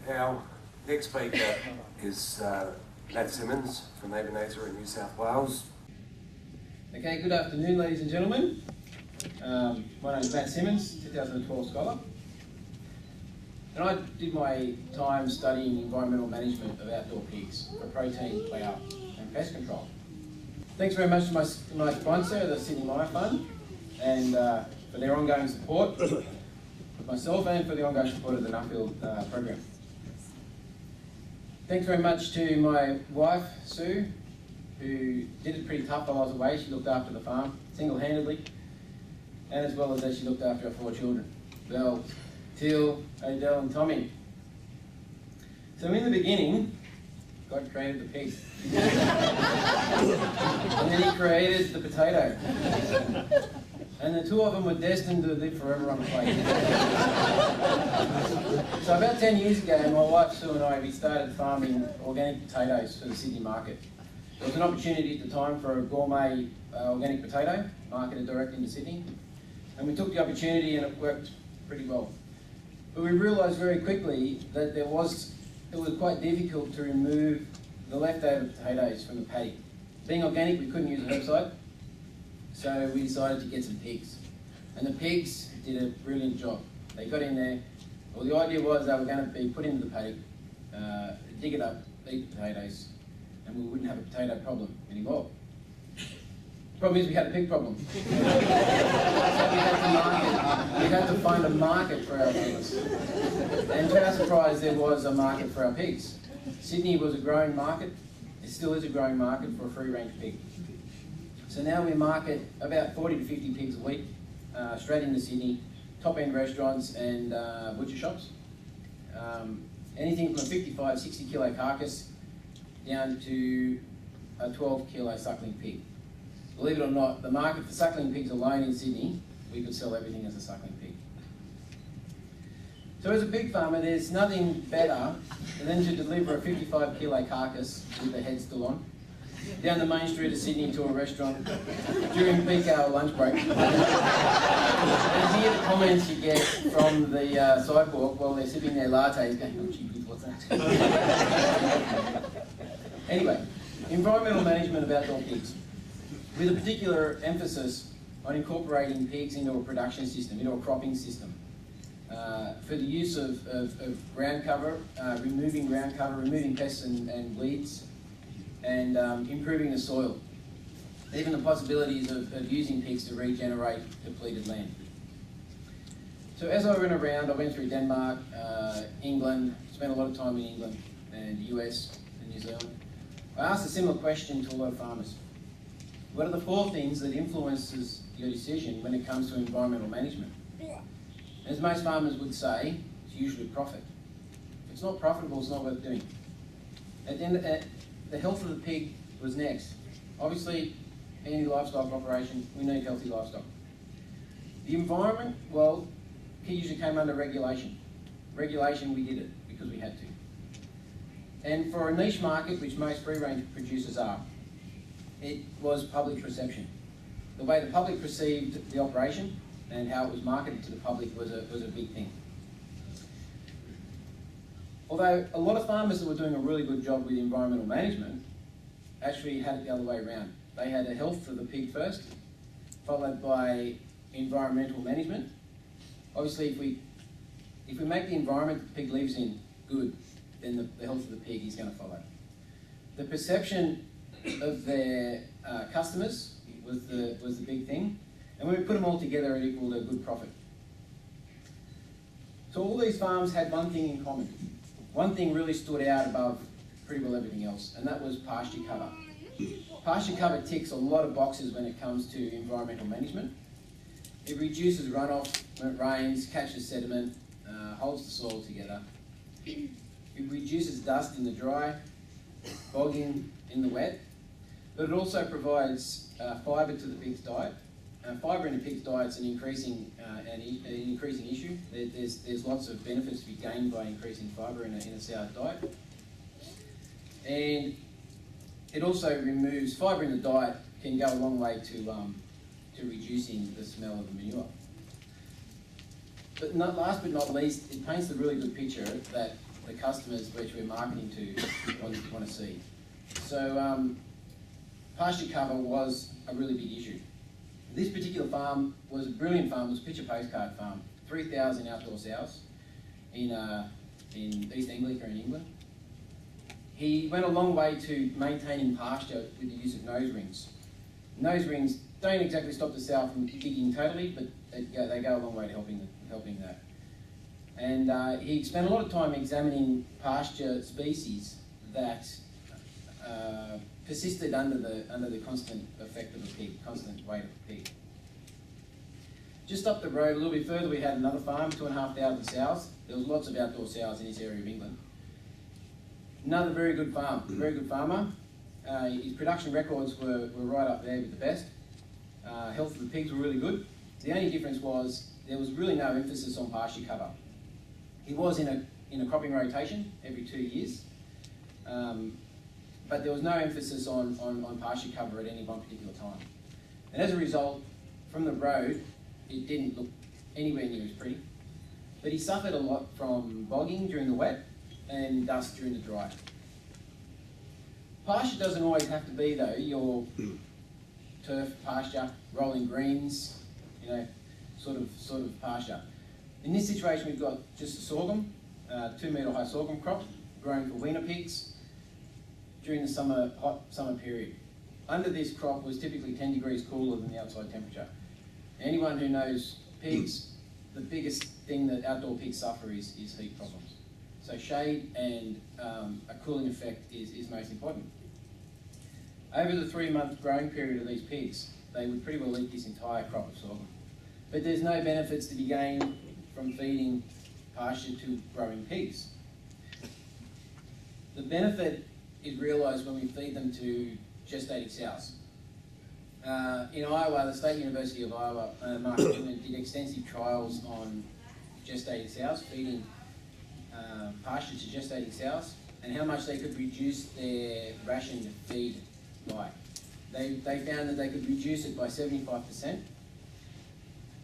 Our next speaker is Simmons from Ebenezer in New South Wales. Okay, good afternoon ladies and gentlemen. My name is Matt Simmons, 2012 scholar. And I did my time studying environmental management of outdoor pigs for protein, plough and pest control. Thanks very much to my sponsor, the Sydney Mire Fund, and for their ongoing support of myself and for the ongoing support of the Nuffield program. Thanks very much to my wife, Sue, who did it pretty tough while I was away. She looked after the farm single-handedly, and as well as she looked after our 4 children, Belle, Teal, Odell and Tommy. So in the beginning, God created the pig. And then he created the potato. And the 2 of them were destined to live forever on the plate. So about 10 years ago, my wife Sue and I, we started farming organic potatoes for the Sydney market. There was an opportunity at the time for a gourmet organic potato marketed direct into Sydney. And we took the opportunity and it worked pretty well. But we realised very quickly that it was quite difficult to remove the leftover potatoes from the paddock. Being organic, we couldn't use a herbicide, so we decided to get some pigs. And the pigs did a brilliant job. They got in there. Well, the idea was they were going to be put into the paddock, dig it up, eat the potatoes, and we wouldn't have a potato problem anymore. The problem is we had a pig problem. So we had to find a market for our pigs. And to our surprise, there was a market for our pigs. Sydney was a growing market. It still is a growing market for a free-range pig. So now we market about 40 to 50 pigs a week, straight into Sydney, top-end restaurants and butcher shops. Anything from a 55, 60 kilo carcass down to a 12 kilo suckling pig. Believe it or not, the market for suckling pigs alone in Sydney, we could sell everything as a suckling pig. So as a pig farmer, there's nothing better than to deliver a 55 kilo carcass with the head still on, down the main street of Sydney to a restaurant during peak hour lunch break. And hear the comments you get from the sidewalk while they're sipping their lattes going, oh gee, what's that? Anyway, environmental management of outdoor pigs, with a particular emphasis on incorporating pigs into a production system, into a cropping system. For the use of ground cover, removing ground cover, removing pests and weeds, and improving the soil. Even the possibilities of using pigs to regenerate depleted land. So as I went around, I went through Denmark, England, spent a lot of time in England and US and New Zealand. I asked a similar question to a lot of farmers. What are the 4 things that influences your decision when it comes to environmental management? As most farmers would say, it's usually profit. If it's not profitable, it's not worth doing. The health of the pig was next. Obviously, any livestock operation, we need healthy livestock. The environment, well, it usually came under regulation. Regulation, we did it because we had to. And for a niche market, which most free-range producers are, it was public perception. The way the public perceived the operation and how it was marketed to the public was a big thing. Although a lot of farmers that were doing a really good job with environmental management actually had it the other way around. They had the health of the pig first, followed by environmental management. Obviously, if we make the environment the pig lives in good, then the health of the pig is going to follow. The perception of their customers was the big thing, and when we put them all together, it equaled a good profit. So all these farms had one thing in common. One thing really stood out above pretty well everything else, and that was pasture cover. Pasture cover ticks a lot of boxes when it comes to environmental management. It reduces runoff when it rains, catches sediment, holds the soil together. It reduces dust in the dry, bogging in the wet, but it also provides fibre to the pig's diet. Fibre in a pig's diet is an increasing issue. There's lots of benefits to be gained by increasing fibre in a sow diet. And it also removes fibre in the diet, can go a long way to reducing the smell of the manure. But last but not least, it paints a really good picture that the customers which we're marketing to want to see. So pasture cover was a really big issue. This particular farm was a brilliant farm. It was a picture postcard farm, 3,000 outdoor sows in East Anglica in England. He went a long way to maintaining pasture with the use of nose rings. Nose rings don't exactly stop the sow from digging totally, but they go a long way to helping that. And he spent a lot of time examining pasture species that persisted under the constant effect of a pig, constant weight of a pig. Just up the road a little bit further, we had another farm, 2,500 sows. There was lots of outdoor sows in this area of England. Another very good farm, very good farmer. His production records were right up there with the best. Health of the pigs were really good. The only difference was there was really no emphasis on pasture cover. He was in a cropping rotation every 2 years, but there was no emphasis on pasture cover at any one particular time. And as a result, from the road, it didn't look anywhere near as pretty. But he suffered a lot from bogging during the wet and dust during the dry. Pasture doesn't always have to be, though, your turf pasture, rolling greens, you know, sort of pasture. In this situation, we've got just a sorghum, 2 metre high sorghum crop, grown for weaner pigs during the hot summer period. Under this crop was typically 10 degrees cooler than the outside temperature. Anyone who knows pigs, the biggest thing that outdoor pigs suffer is heat problems. So shade and a cooling effect is most important. Over the 3-month growing period of these pigs, they would pretty well eat this entire crop of sorghum. But there's no benefits to be gained from feeding pasture to growing pigs. The benefit is realised when we feed them to gestating sows. In Iowa, the State University of Iowa, Mathhew, did extensive trials on gestating sows, feeding pasture to gestating sows, and how much they could reduce their ration to feed by. They found that they could reduce it by 75%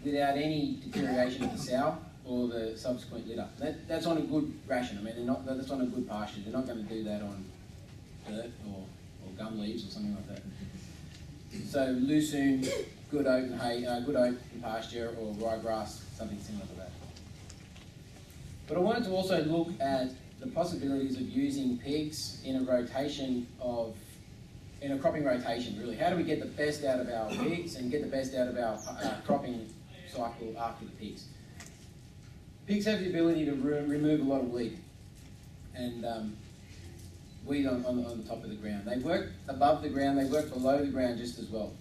without any deterioration of the sow or the subsequent litter. That's on a good ration. I mean, that's on a good pasture. They're not going to do that on dirt or gum leaves or something like that. So lucerne, good open hay, good open pasture, or ryegrass, something similar to that. But I wanted to also look at the possibilities of using pigs in a cropping rotation, really. How do we get the best out of our pigs and get the best out of our cropping cycle after the pigs? Pigs have the ability to remove a lot of weed and weed on the top of the ground. They work above the ground, they work below the ground just as well.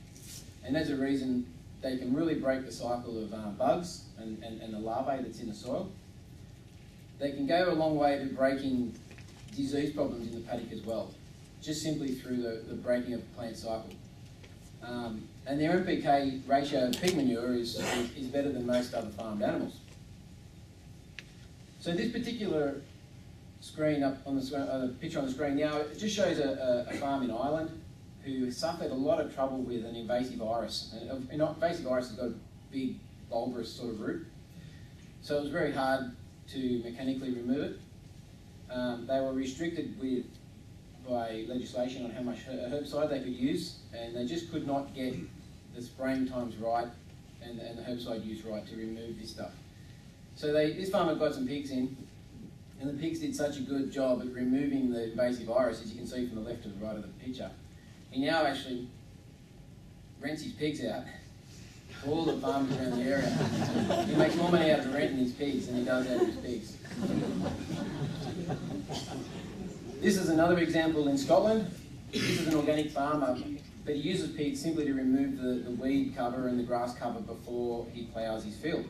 And as a reason, they can really break the cycle of bugs and the larvae that's in the soil. They can go a long way to breaking disease problems in the paddock as well, just simply through the breaking of the plant cycle. And their NPK ratio of pig manure is better than most other farmed animals. So this particular screen up on the picture on the screen now, it just shows a farm in Ireland who suffered a lot of trouble with an invasive iris. And invasive iris has got a big bulbous sort of root, so it was very hard to mechanically remove it. They were restricted by legislation on how much herbicide they could use, and they just could not get the spraying times right and the herbicide use right to remove this stuff. So this farmer got some pigs in, and the pigs did such a good job at removing the invasive iris, as you can see from the left to the right of the picture. He now actually rents his pigs out to all the farmers around the area. He makes more money out of renting his pigs than he does out of his pigs. This is another example in Scotland. This is an organic farmer, but he uses pigs simply to remove the weed cover and the grass cover before he ploughs his field.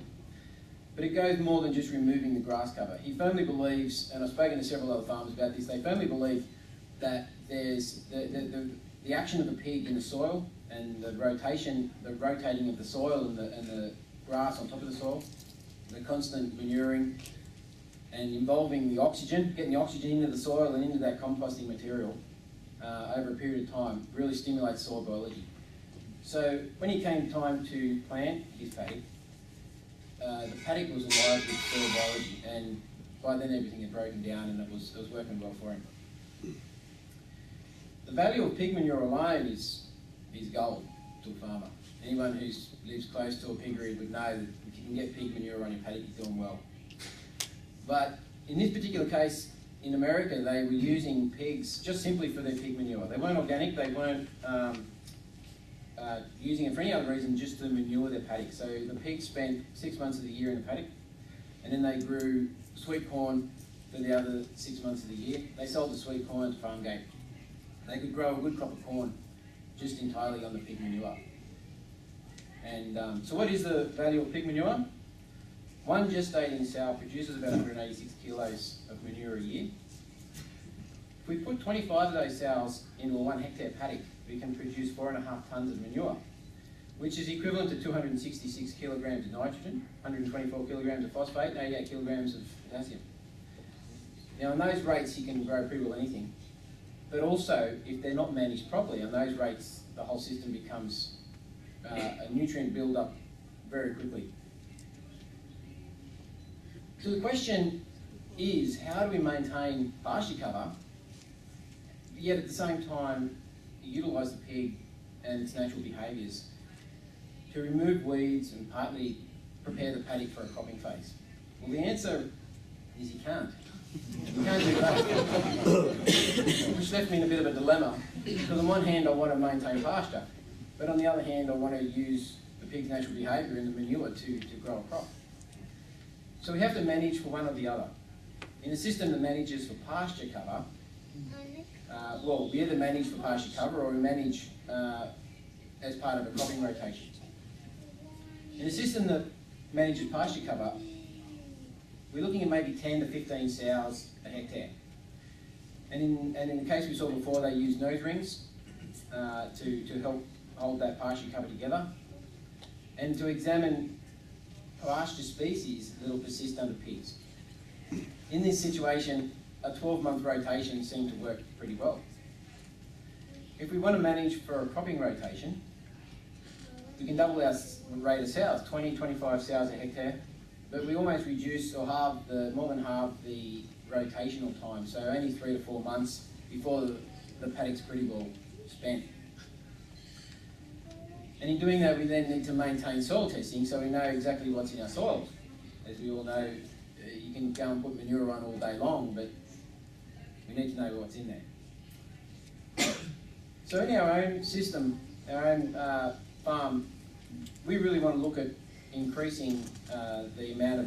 But it goes more than just removing the grass cover. He firmly believes, and I've spoken to several other farmers about this, they firmly believe that there's the action of a pig in the soil and the rotating of the soil and the grass on top of the soil, the constant manuring and involving the oxygen, getting the oxygen into the soil and into that composting material over a period of time really stimulates soil biology. So when it came time to plant his paddock, the paddock was alive with soil biology, and by then everything had broken down and it was working well for him. The value of pig manure alone is gold to a farmer. Anyone who lives close to a piggery would know that if you can get pig manure on your paddock, you're doing well. But in this particular case, in America, they were using pigs just simply for their pig manure. They weren't organic, they weren't using it for any other reason, just to manure their paddock. So the pigs spent 6 months of the year in the paddock, and then they grew sweet corn for the other 6 months of the year. They sold the sweet corn to farm gate. They could grow a good crop of corn just entirely on the pig manure. And so what is the value of pig manure? One gestating sow produces about 186 kilos of manure a year. If we put 25 of those sows into a 1 hectare paddock, we can produce 4.5 tonnes of manure, which is equivalent to 266 kilograms of nitrogen, 124 kilograms of phosphate, and 88 kilograms of potassium. Now, on those rates, you can grow pretty well anything. But also, if they're not managed properly, on those rates, the whole system becomes a nutrient build-up very quickly. So the question is, how do we maintain pasture cover, yet at the same time utilise the pig and its natural behaviours to remove weeds and partly prepare the paddock for a cropping phase? Well, the answer is you can't. You can't do that. Which left me in a bit of a dilemma, because on one hand I want to maintain pasture, but on the other hand I want to use the pig's natural behaviour and the manure to grow a crop. So we have to manage for one or the other. In a system that manages for pasture cover, well, we either manage for pasture cover or we manage as part of a cropping rotation. In a system that manages pasture cover, we're looking at maybe 10 to 15 sows a hectare. And in the case we saw before, they use nose rings to help hold that pasture cover together, and to examine pasture species that will persist under pigs. In this situation, a 12-month rotation seemed to work pretty well. If we want to manage for a cropping rotation, we can double our rate of sows, 20, 25 sows a hectare, but we almost reduce or more than halve the rotational time, so only 3 to 4 months before the paddock's pretty well spent. And in doing that, we then need to maintain soil testing so we know exactly what's in our soils. As we all know, you can go and put manure on all day long, but we need to know what's in there. So in our own system, our own farm, we really want to look at increasing the amount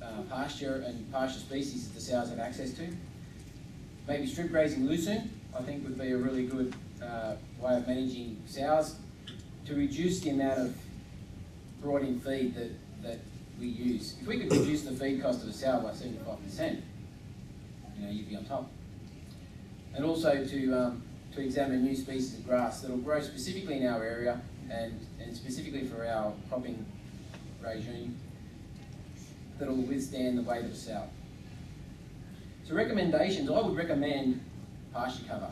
of pasture and pasture species that the sows have access to. Maybe strip grazing lucerne, I think, would be a really good way of managing sows to reduce the amount of brought-in feed that we use. If we could reduce the feed cost of a sow by 75%, you'd be on top. And also to examine new species of grass that will grow specifically in our area and specifically for our cropping regime that will withstand the weight of a sow. So recommendations, I would recommend pasture cover,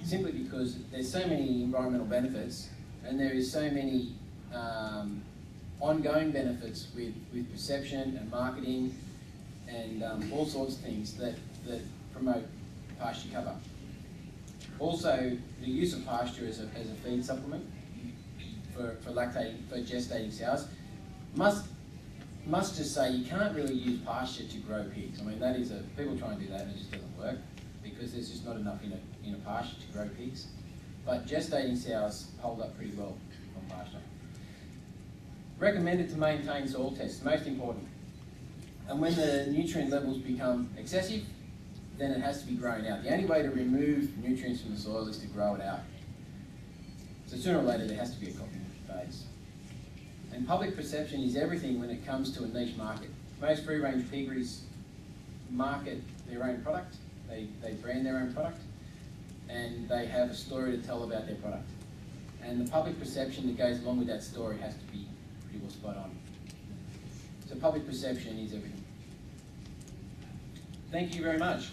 simply because there's so many environmental benefits and there is so many ongoing benefits with perception and marketing and all sorts of things that promote pasture cover. Also, the use of pasture as a feed supplement for gestating sows must just say you can't really use pasture to grow pigs. I mean, that is people try and do that and it just doesn't work because there's just not enough in a pasture to grow pigs. But gestating sows hold up pretty well on pasture. Recommended to maintain soil tests, most important. And when the nutrient levels become excessive, then it has to be grown out. The only way to remove nutrients from the soil is to grow it out. So sooner or later there has to be a cropping phase. And public perception is everything when it comes to a niche market. Most free-range piggeries market their own product, they brand their own product, and they have a story to tell about their product. And the public perception that goes along with that story has to be pretty well spot on. So public perception is everything. Thank you very much.